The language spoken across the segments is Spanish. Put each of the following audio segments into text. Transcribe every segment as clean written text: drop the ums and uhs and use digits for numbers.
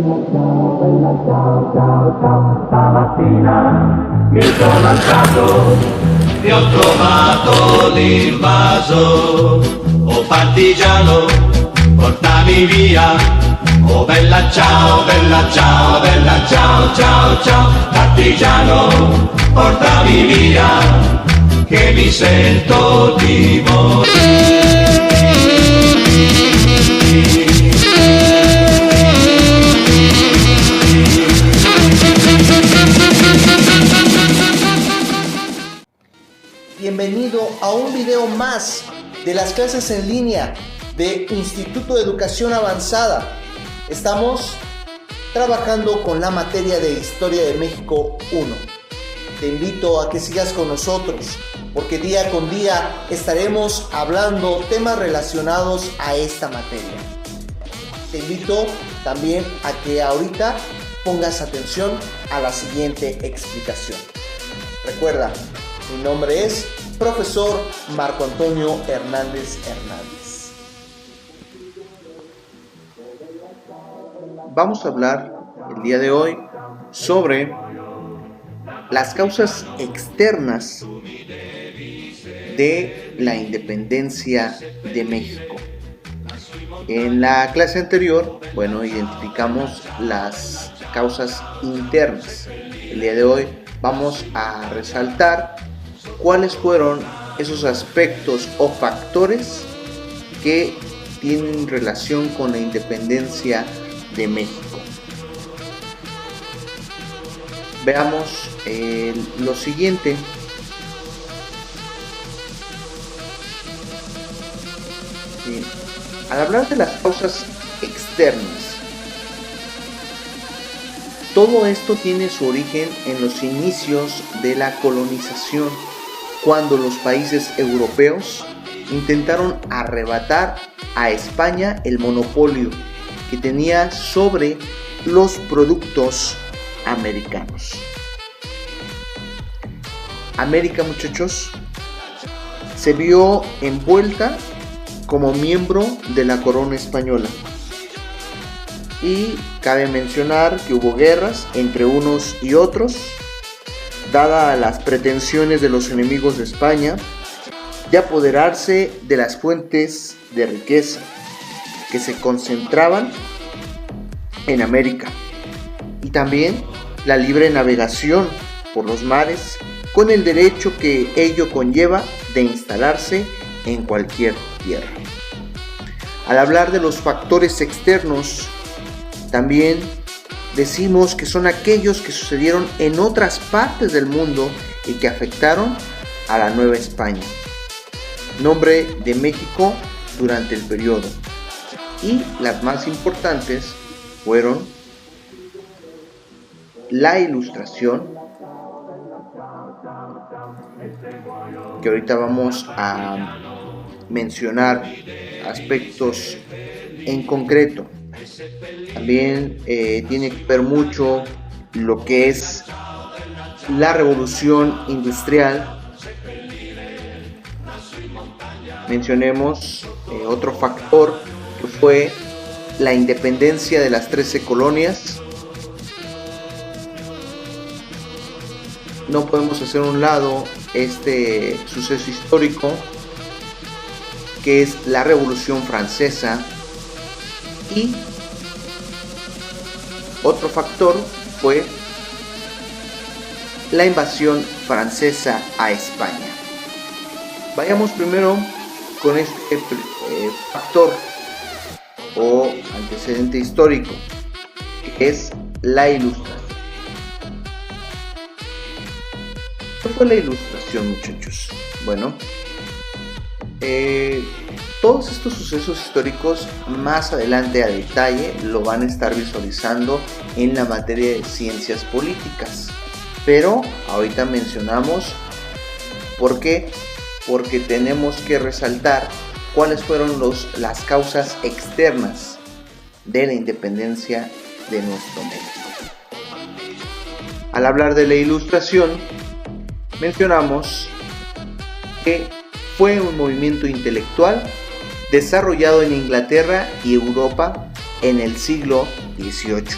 ciao, ciao, ciao. Stamattina mi sono alzato e ho trovato l'invaso. Oh partigiano, portami via. Oh bella ciao, bella ciao, bella ciao, ciao, ciao. Partigiano, portami via, che mi sento di morire. Bienvenido a un video más de las clases en línea de Instituto de Educación Avanzada. Estamos trabajando con la materia de Historia de México 1. Te invito a que sigas con nosotros porque día con día estaremos hablando temas relacionados a esta materia. Te invito también a que ahorita pongas atención a la siguiente explicación. Recuerda, mi nombre es Profesor Marco Antonio Hernández Hernández. Vamos a hablar el día de hoy sobre las causas externas de la independencia de México. En la clase anterior, identificamos las causas internas. El día de hoy vamos a resaltar cuáles fueron esos aspectos o factores que tienen relación con la independencia de México. Veamos lo siguiente. Al hablar de las causas externas, todo esto tiene su origen en los inicios de la colonización, cuando los países europeos intentaron arrebatar a España el monopolio que tenía sobre los productos americanos. América, muchachos, se vio envuelta como miembro de la corona española. Y cabe mencionar que hubo guerras entre unos y otros, dadas las pretensiones de los enemigos de España de apoderarse de las fuentes de riqueza que se concentraban en América, y también la libre navegación por los mares con el derecho que ello conlleva de instalarse en cualquier tierra. Al hablar de los factores externos, también decimos que son aquellos que sucedieron en otras partes del mundo y que afectaron a la Nueva España, nombre de México durante el periodo. Y las más importantes fueron la Ilustración, que ahorita vamos a mencionar aspectos en concreto. También tiene que ver mucho lo que es la revolución industrial. Mencionemos otro factor que fue la independencia de las 13 colonias. No podemos hacer a un lado este suceso histórico que es la Revolución Francesa. Y otro factor fue la invasión francesa a España. Vayamos primero con este factor o antecedente histórico, que es la Ilustración. ¿Qué fue la Ilustración, muchachos? Bueno, todos estos sucesos históricos más adelante a detalle lo van a estar visualizando en la materia de ciencias políticas, pero ahorita mencionamos por qué, porque tenemos que resaltar cuáles fueron las causas externas de la independencia de nuestro México. Al hablar de la Ilustración, mencionamos que fue un movimiento intelectual desarrollado en Inglaterra y Europa en el siglo XVIII.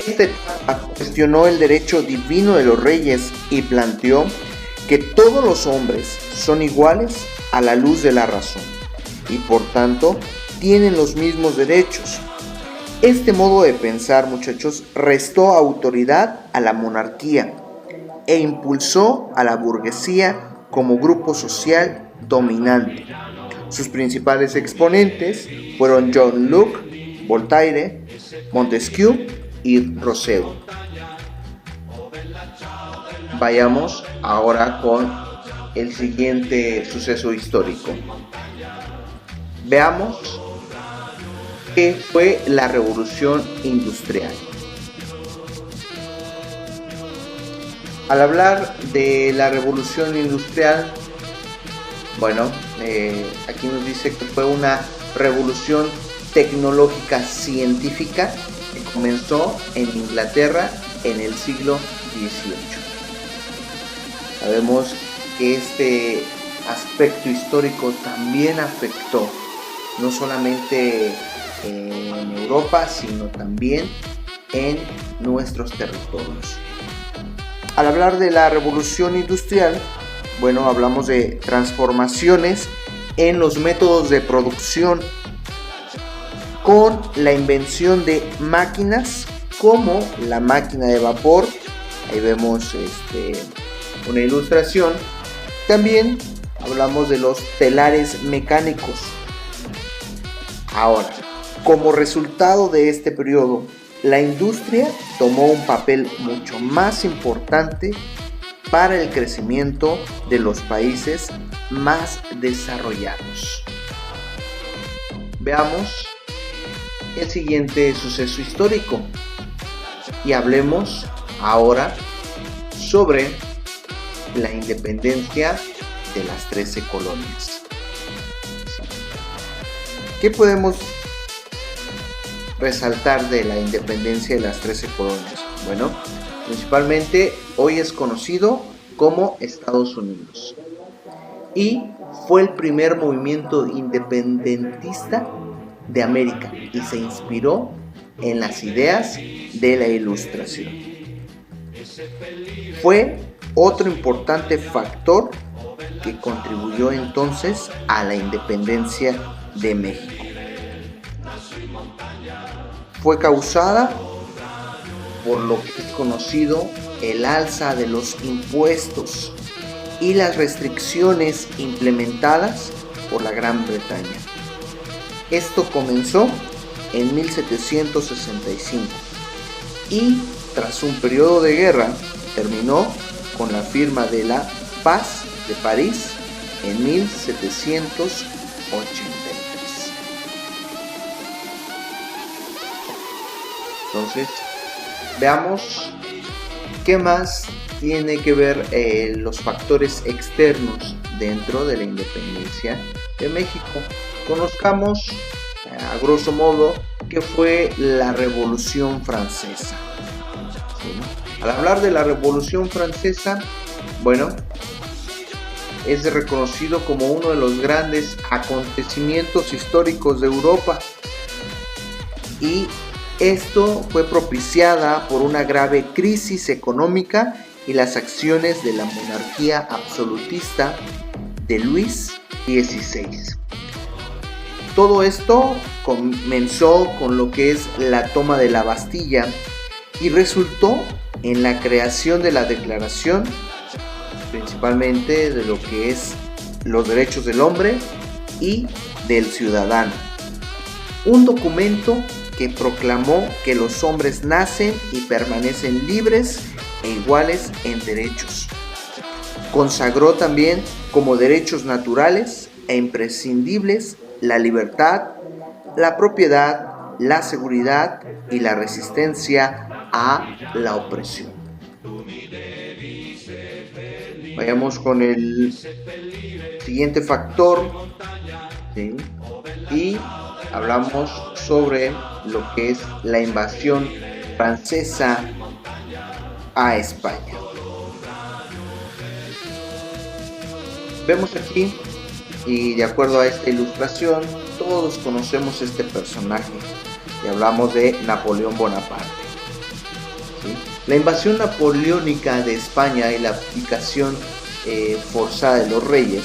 Esta etapa cuestionó el derecho divino de los reyes y planteó que todos los hombres son iguales a la luz de la razón y por tanto tienen los mismos derechos. Este modo de pensar, muchachos, restó autoridad a la monarquía e impulsó a la burguesía como grupo social dominante. Sus principales exponentes fueron John Locke, Voltaire, Montesquieu y Rousseau. Vayamos ahora con el siguiente suceso histórico. Veamos qué fue la Revolución Industrial. Al hablar de la Revolución Industrial, aquí nos dice que fue una revolución tecnológica científica que comenzó en Inglaterra en el siglo XVIII. Sabemos que este aspecto histórico también afectó no solamente en Europa, sino también en nuestros territorios. Al hablar de la revolución industrial, hablamos de transformaciones en los métodos de producción con la invención de máquinas como la máquina de vapor. Ahí vemos una ilustración. También hablamos de los telares mecánicos. Ahora, como resultado de este periodo, la industria tomó un papel mucho más importante para el crecimiento de los países más desarrollados. Veamos el siguiente suceso histórico y hablemos ahora sobre la independencia de las 13 colonias. ¿Qué podemos resaltar de la independencia de las 13 colonias? Principalmente hoy es conocido como Estados Unidos y fue el primer movimiento independentista de América y se inspiró en las ideas de la Ilustración. Fue otro importante factor que contribuyó entonces a la independencia de México. Fue causada por lo que es conocido el alza de los impuestos y las restricciones implementadas por la Gran Bretaña. Esto comenzó en 1765 y tras un periodo de guerra terminó con la firma de la Paz de París en 1783. Entonces, veamos qué más tiene que ver los factores externos dentro de la independencia de México. Conozcamos a grosso modo qué fue la Revolución Francesa. ¿Sí? Al hablar de la Revolución Francesa, es reconocido como uno de los grandes acontecimientos históricos de Europa y esto fue propiciada por una grave crisis económica y las acciones de la monarquía absolutista de Luis XVI. Todo esto comenzó con lo que es la toma de la Bastilla y resultó en la creación de la Declaración, principalmente de lo que es los derechos del hombre y del ciudadano. Un documento que proclamó que los hombres nacen y permanecen libres e iguales en derechos. Consagró también como derechos naturales e imprescindibles la libertad, la propiedad, la seguridad y la resistencia a la opresión. Vayamos con el siguiente factor, ¿sí? Y hablamos sobre lo que es la invasión francesa a España. Vemos aquí, y de acuerdo a esta ilustración, todos conocemos este personaje y hablamos de Napoleón Bonaparte. ¿sí? La invasión napoleónica de España y la abdicación forzada de los reyes,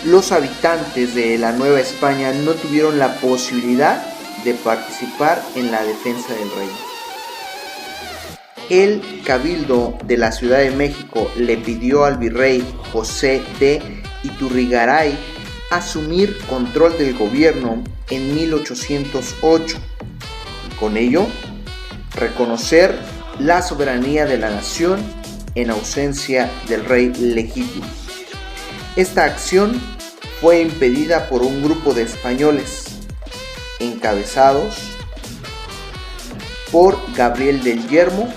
los habitantes de la Nueva España no tuvieron la posibilidad de participar en la defensa del reino. El Cabildo de la Ciudad de México le pidió al virrey José de Iturrigaray asumir control del gobierno en 1808 y con ello reconocer la soberanía de la nación en ausencia del rey legítimo. Esta acción fue impedida por un grupo de españoles encabezados por Gabriel del Yermo,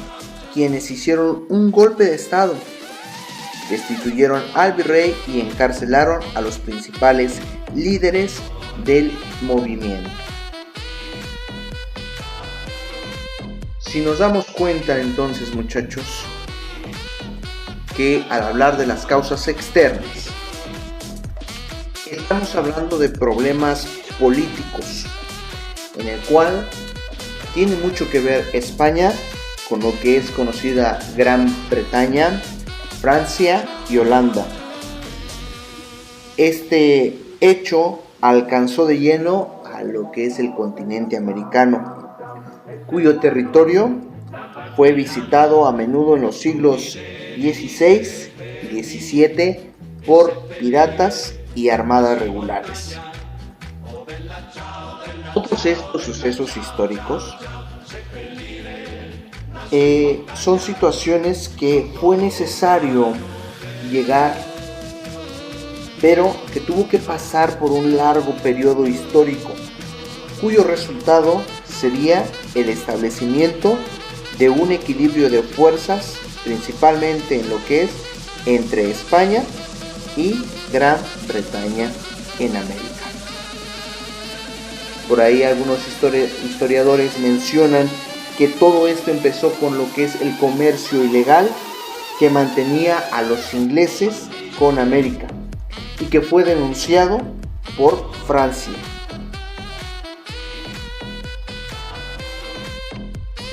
quienes hicieron un golpe de estado, destituyeron al virrey y encarcelaron a los principales líderes del movimiento. Si nos damos cuenta entonces, muchachos, que al hablar de las causas externas, estamos hablando de problemas políticos, en el cual tiene mucho que ver España con lo que es conocida Gran Bretaña, Francia y Holanda. Este hecho alcanzó de lleno a lo que es el continente americano, cuyo territorio fue visitado a menudo en los siglos XVI y XVII por piratas y armadas regulares. Todos estos sucesos históricos son situaciones que fue necesario llegar, pero que tuvo que pasar por un largo periodo histórico, cuyo resultado sería el establecimiento de un equilibrio de fuerzas, principalmente en lo que es entre España y Gran Bretaña en América. Por ahí algunos historiadores mencionan que todo esto empezó con lo que es el comercio ilegal que mantenía a los ingleses con América y que fue denunciado por Francia.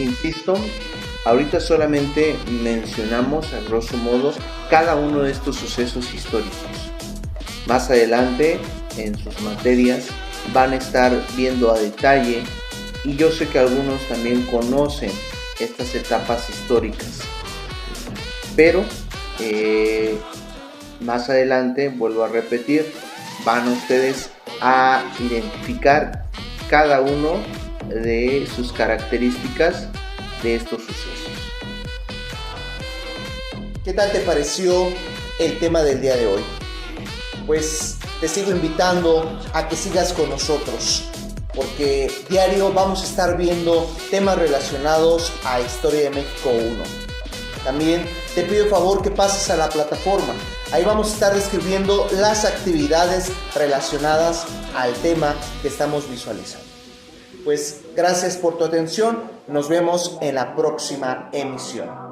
Insisto, ahorita solamente mencionamos a grosso modo cada uno de estos sucesos históricos. Más adelante en sus materias van a estar viendo a detalle, y yo sé que algunos también conocen estas etapas históricas, pero más adelante, vuelvo a repetir, van ustedes a identificar cada uno de sus características de estos sucesos. ¿Qué tal te pareció el tema del día de hoy? Pues te sigo invitando a que sigas con nosotros, porque diario vamos a estar viendo temas relacionados a Historia de México 1. También te pido el favor que pases a la plataforma. Ahí vamos a estar describiendo las actividades relacionadas al tema que estamos visualizando. Pues gracias por tu atención. Nos vemos en la próxima emisión.